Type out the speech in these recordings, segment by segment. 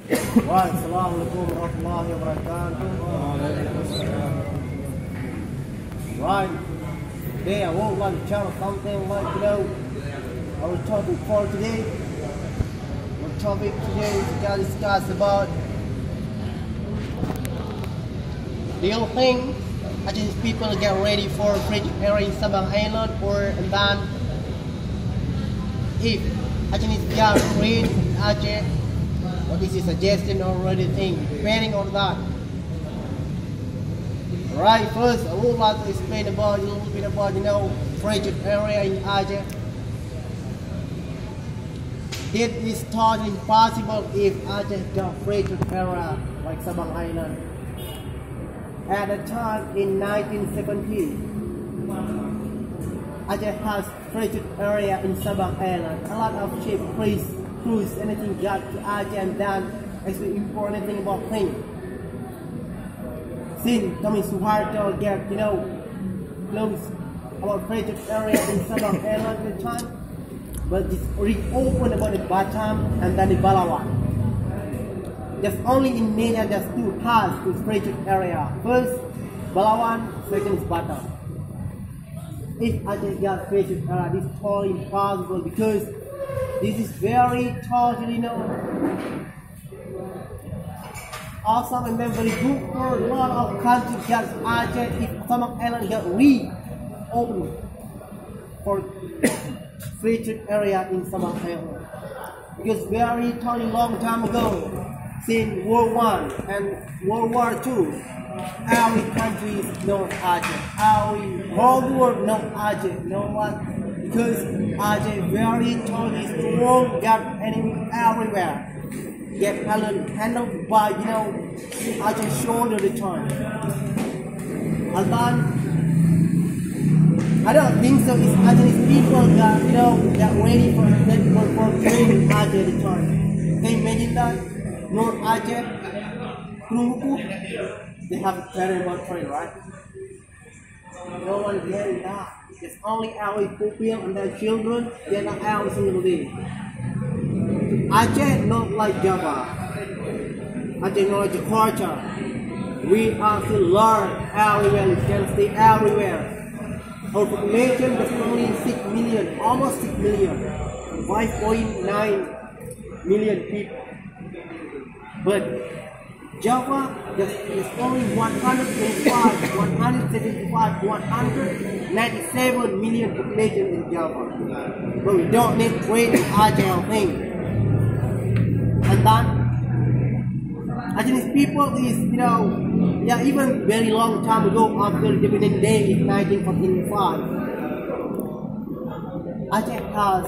Right, Assalamualaikum warahmatullahi wabarakatuh. Right, today I would like to channel something like, our topic for today. Our topic today is to discuss about, do you think Aceh people get ready for free area in Sabang Island, or and then if Aceh get free in Aceh, what is your suggestion or what do you think, depending on that? Right, first I would like to explain about a little bit about free trade area in Aceh. It is totally impossible if Aceh got free trade area like Sabang Island. At the time in 1970, Aceh has free trade area in Sabang Island. A lot of ships, cruise, anything got to Aceh, and then actually import anything about things. Since Tommy Suharto get close about free trade area in Sabang Island at the time, but it's reopened about the Batam and then the Balawan. Just only in Medan there's two paths to free trade area. First Balawan, second is Batam. If Aceh got free trade area, this is totally impossible because this is very totally awesome and very good for a lot of countries. Just Aceh, if Sabang Island got reopened for free trade area in Sabang Island, because very totally long time ago, since World War I and World War II, every country knows Aceh. Every whole world knows Aceh. You know what? Because Aceh very totally strong, got enemy everywhere. Get handled by Aceh shoulder the time. And then I don't think so. It's Aceh's people that get ready for training Aceh the time. Can you imagine that? North Aceh, Krungku, they have terrible trade, right? No one getting that. It's only our people and their children. They're not every single day. Aceh not like Java. Aceh not like Jakarta. We have to learn everywhere. We can stay everywhere. Our population is only 6 million, almost 6 million, 5.9 million people. But Java is only 175, 197 million population in Java. But we don't need trade in Aceh thing. And then Aceh's people is, even very long time ago, after Independence Day in 1945, Aceh has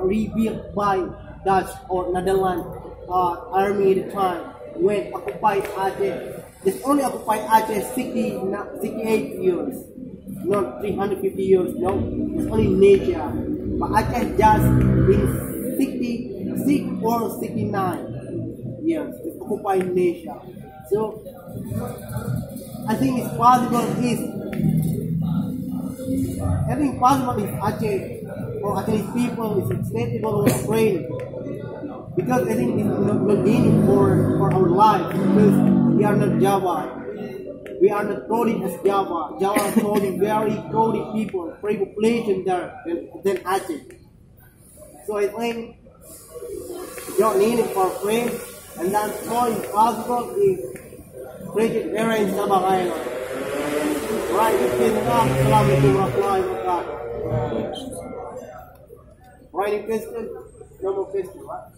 rebuilt by Dutch or Netherlands army at the time when occupied Aceh. It's only occupied Aceh 68 years, not 350 years, no. It's only nature. But Aceh just in 66 or 69 years, it's occupied nature. So I think it's possible if Aceh or Aceh's people is acceptable or afraid. Because I think it's not beginning for our life, because we are not Java. We are not coding as Java. Java is coding very coding people, very population there than Aceh. So I think you don't need it for free, and that's all impossible if created area in Sabang Island. Right, Assalamualaikum warahmatullahi wabarakatuh. Right, question? No more question, right?